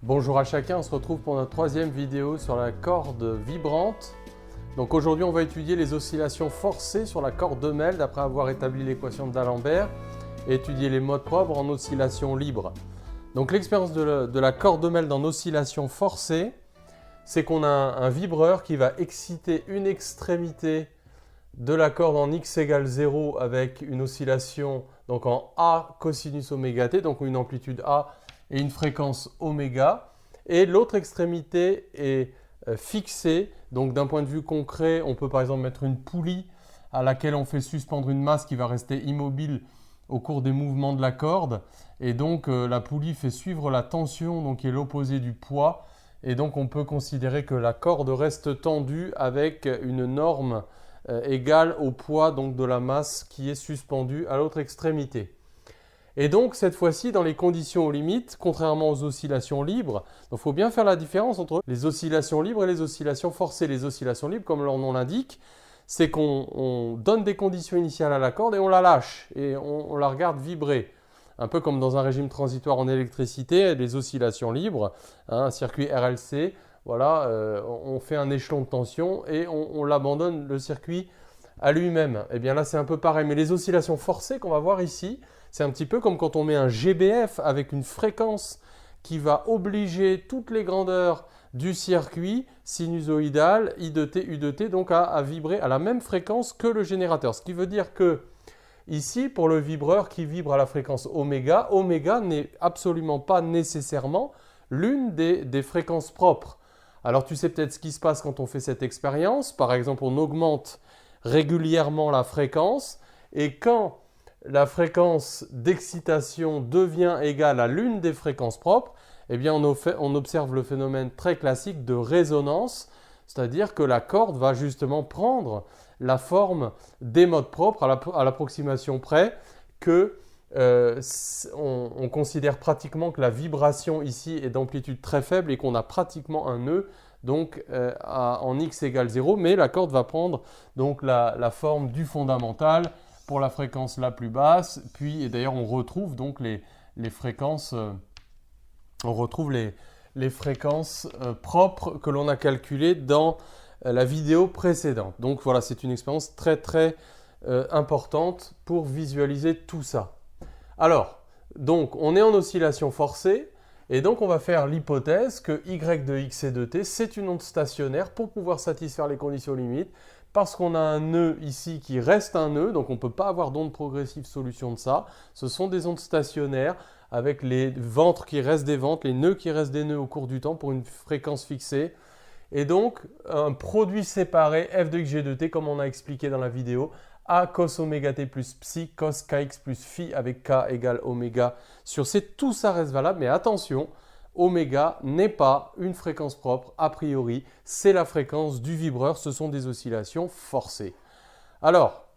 Bonjour à chacun, on se retrouve pour notre troisième vidéo sur la corde vibrante. Donc aujourd'hui on va étudier les oscillations forcées sur la corde de Meld après avoir établi l'équation de D'Alembert et étudier les modes propres en oscillation libre. Donc l'expérience de la corde de Meld en oscillation forcée, c'est qu'on a un vibreur qui va exciter une extrémité de la corde en x égale 0 avec une oscillation donc en A cosinus oméga t, donc une amplitude A et une fréquence oméga, et l'autre extrémité est fixée. Donc d'un point de vue concret, on peut par exemple mettre une poulie à laquelle on fait suspendre une masse qui va rester immobile au cours des mouvements de la corde, et donc la poulie fait suivre la tension, donc qui est l'opposé du poids, et donc on peut considérer que la corde reste tendue avec une norme égale au poids donc, de la masse qui est suspendue à l'autre extrémité. Et donc, cette fois-ci, dans les conditions aux limites, contrairement aux oscillations libres, il faut bien faire la différence entre les oscillations libres et les oscillations forcées. Les oscillations libres, comme leur nom l'indique, c'est qu'on donne des conditions initiales à la corde et on la lâche et on la regarde vibrer. Un peu comme dans un régime transitoire en électricité, les oscillations libres, un circuit RLC, voilà, on fait un échelon de tension et on l'abandonne le circuit à lui-même. Et bien là, c'est un peu pareil. Mais les oscillations forcées qu'on va voir ici, c'est un petit peu comme quand on met un GBF avec une fréquence qui va obliger toutes les grandeurs du circuit sinusoïdal, I de T, U de T, donc à vibrer à la même fréquence que le générateur. Ce qui veut dire que ici, pour le vibreur qui vibre à la fréquence oméga, oméga n'est absolument pas nécessairement l'une des fréquences propres. Alors tu sais peut-être ce qui se passe quand on fait cette expérience. Par exemple, on augmente régulièrement la fréquence et quand la fréquence d'excitation devient égale à l'une des fréquences propres, eh bien on observe le phénomène très classique de résonance, c'est-à-dire que la corde va justement prendre la forme des modes propres à l'approximation près que on considère pratiquement que la vibration ici est d'amplitude très faible et qu'on a pratiquement un nœud donc en x égale 0, mais la corde va prendre donc la forme du fondamental pour la fréquence la plus basse, puis et d'ailleurs on retrouve donc les fréquences, les fréquences propres que l'on a calculées dans la vidéo précédente. Donc voilà, c'est une expérience très très importante pour visualiser tout ça. Alors, donc on est en oscillation forcée, et donc on va faire l'hypothèse que y de x et de t, c'est une onde stationnaire pour pouvoir satisfaire les conditions limites, parce qu'on a un nœud ici qui reste un nœud, donc on ne peut pas avoir d'onde progressive solution de ça. Ce sont des ondes stationnaires avec les ventres qui restent des ventres, les nœuds qui restent des nœuds au cours du temps pour une fréquence fixée. Et donc, un produit séparé f de xg de t, comme on a expliqué dans la vidéo, a cos oméga t plus psi, cos kx plus phi avec k égale oméga sur c. Tout ça reste valable, mais attention, oméga n'est pas une fréquence propre, a priori, c'est la fréquence du vibreur, ce sont des oscillations forcées. Alors,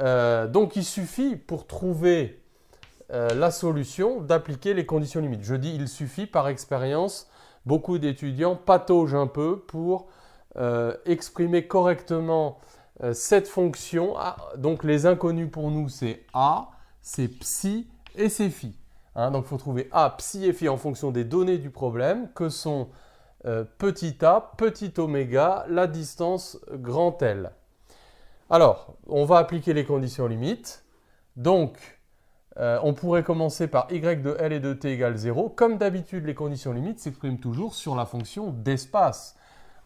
donc il suffit pour trouver la solution d'appliquer les conditions limites. Je dis il suffit par expérience, beaucoup d'étudiants pataugent un peu pour exprimer correctement cette fonction. Donc les inconnus pour nous c'est A, c'est psi et c'est phi. Donc il faut trouver A, psi et phi en fonction des données du problème que sont petit a, petit oméga, la distance grand L. Alors, on va appliquer les conditions limites. Donc, on pourrait commencer par y de L et de t égale 0. Comme d'habitude, les conditions limites s'expriment toujours sur la fonction d'espace.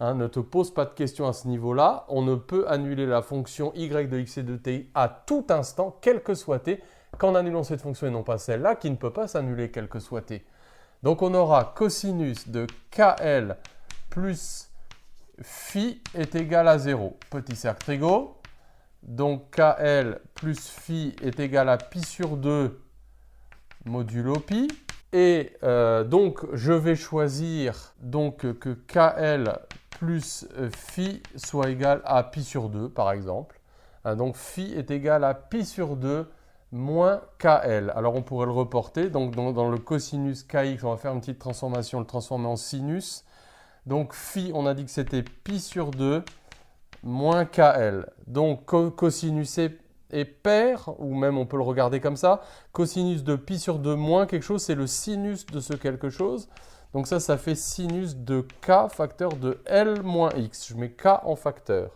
Ne te pose pas de questions à ce niveau-là. On ne peut annuler la fonction y de x et de t à tout instant, quel que soit t, qu'en annulant cette fonction et non pas celle-là, qui ne peut pas s'annuler quel que soit t. Donc on aura cosinus de KL plus phi est égal à 0. Petit cercle trigo. Donc KL plus phi est égal à pi sur 2 modulo pi. Et donc je vais choisir donc, que KL plus phi soit égal à pi sur 2 par exemple. Donc phi est égal à pi sur 2 moins KL. Alors on pourrait le reporter, donc dans le cosinus KX, on va faire une petite transformation, le transformer en sinus. Donc phi, on a dit que c'était pi sur 2 moins KL. Donc cosinus est pair, ou même on peut le regarder comme ça. Cosinus de pi sur 2 moins quelque chose, c'est le sinus de ce quelque chose. Donc ça fait sinus de k facteur de L moins x. Je mets k en facteur.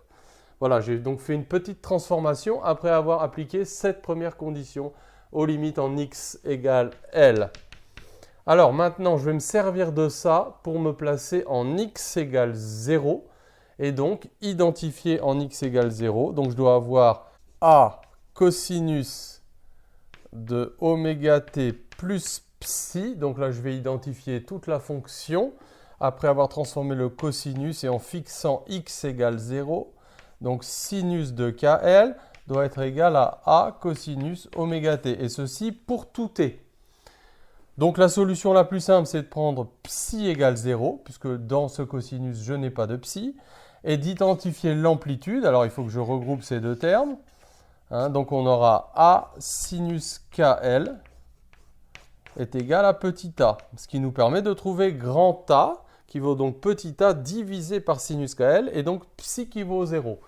Voilà, j'ai donc fait une petite transformation après avoir appliqué cette première condition aux limites en x égale L. Alors maintenant, je vais me servir de ça pour me placer en x égale 0 et donc identifier en x égale 0. Donc je dois avoir a cosinus de oméga t plus psi. Donc là, je vais identifier toute la fonction après avoir transformé le cosinus et en fixant x égale 0. Donc sinus de KL doit être égal à a cosinus oméga t. Et ceci pour tout t. Donc la solution la plus simple, c'est de prendre psi égale 0, puisque dans ce cosinus, je n'ai pas de psi, et d'identifier l'amplitude. Alors il faut que je regroupe ces deux termes. Donc on aura a sinus KL est égal à petit a, ce qui nous permet de trouver grand A, qui vaut donc petit a divisé par sinus KL, et donc psi qui vaut 0.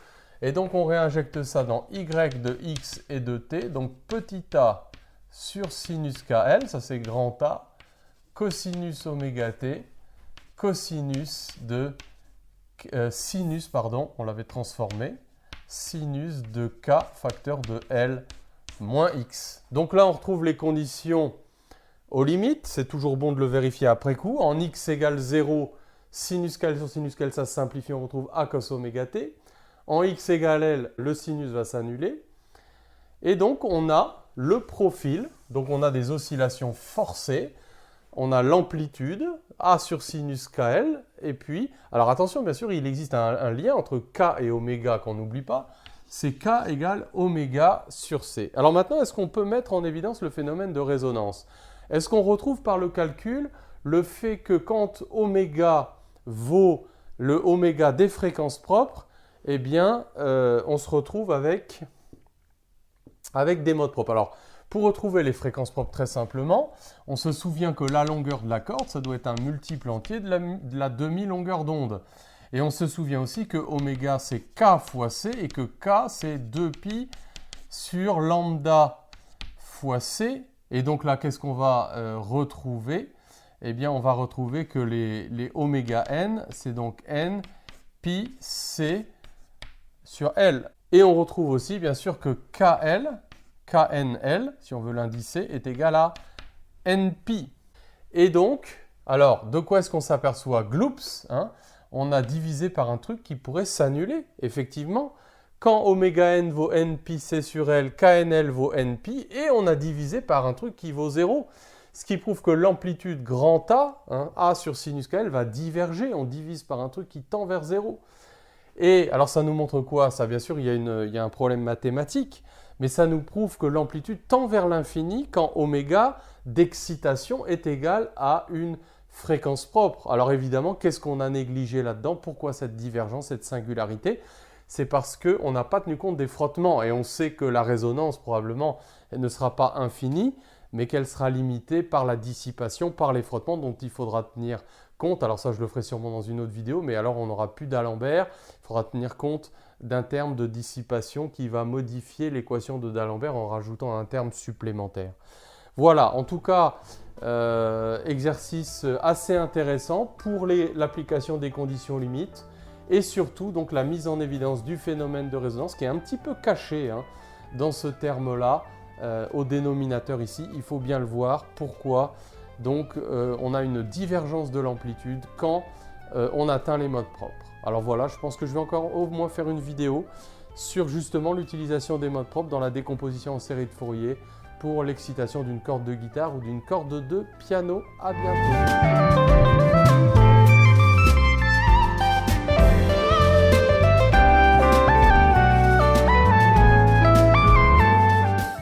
Et donc on réinjecte ça dans y de x et de t, donc petit a sur sinus KL, ça c'est grand A, cosinus oméga t, cosinus de sinus, pardon, on l'avait transformé, sinus de k facteur de L moins x. Donc là on retrouve les conditions aux limites, c'est toujours bon de le vérifier après coup. En x égale 0, sinus KL sur sinus KL, ça se simplifie, on retrouve a cos oméga t. En x égale L, le sinus va s'annuler. Et donc on a le profil, donc on a des oscillations forcées, on a l'amplitude, A sur sinus KL, et puis, alors attention, bien sûr, il existe un lien entre K et oméga qu'on n'oublie pas, c'est K égale oméga sur C. Alors maintenant, est-ce qu'on peut mettre en évidence le phénomène de résonance? Est-ce qu'on retrouve par le calcul le fait que quand oméga vaut le oméga des fréquences propres, eh bien, on se retrouve avec des modes propres. Alors, pour retrouver les fréquences propres très simplement, on se souvient que la longueur de la corde, ça doit être un multiple entier de la demi-longueur d'onde. Et on se souvient aussi que oméga, c'est k fois c, et que k, c'est 2pi sur lambda fois c. Et donc là, qu'est-ce qu'on va retrouver? Eh bien, on va retrouver que les oméga n, c'est donc n pi c sur L. Et on retrouve aussi, bien sûr, que KNL, si on veut l'indicer, est égal à NP. Et donc, alors, de quoi est-ce qu'on s'aperçoit? Gloops, on a divisé par un truc qui pourrait s'annuler, effectivement. Quand oméga n vaut NP c sur L, KNL vaut NP, et on a divisé par un truc qui vaut 0. Ce qui prouve que l'amplitude grand A, A sur sinus KL, va diverger. On divise par un truc qui tend vers 0. Et alors ça nous montre quoi? Ça, bien sûr, il y a un problème mathématique, mais ça nous prouve que l'amplitude tend vers l'infini quand oméga d'excitation est égal à une fréquence propre. Alors évidemment, qu'est-ce qu'on a négligé là-dedans? Pourquoi cette divergence, cette singularité? C'est parce qu'on n'a pas tenu compte des frottements, et on sait que la résonance, probablement, elle ne sera pas infinie, mais qu'elle sera limitée par la dissipation, par les frottements dont il faudra tenir compte. Alors ça, je le ferai sûrement dans une autre vidéo, mais alors on n'aura plus d'Alembert. Il faudra tenir compte d'un terme de dissipation qui va modifier l'équation de d'Alembert en rajoutant un terme supplémentaire. Voilà, en tout cas, exercice assez intéressant pour l'application des conditions limites et surtout donc la mise en évidence du phénomène de résonance qui est un petit peu caché dans ce terme-là. Au dénominateur ici, il faut bien le voir. Pourquoi? Donc, on a une divergence de l'amplitude quand on atteint les modes propres. Alors voilà, je pense que je vais encore au moins faire une vidéo sur justement l'utilisation des modes propres dans la décomposition en série de Fourier pour l'excitation d'une corde de guitare ou d'une corde de piano. À bientôt.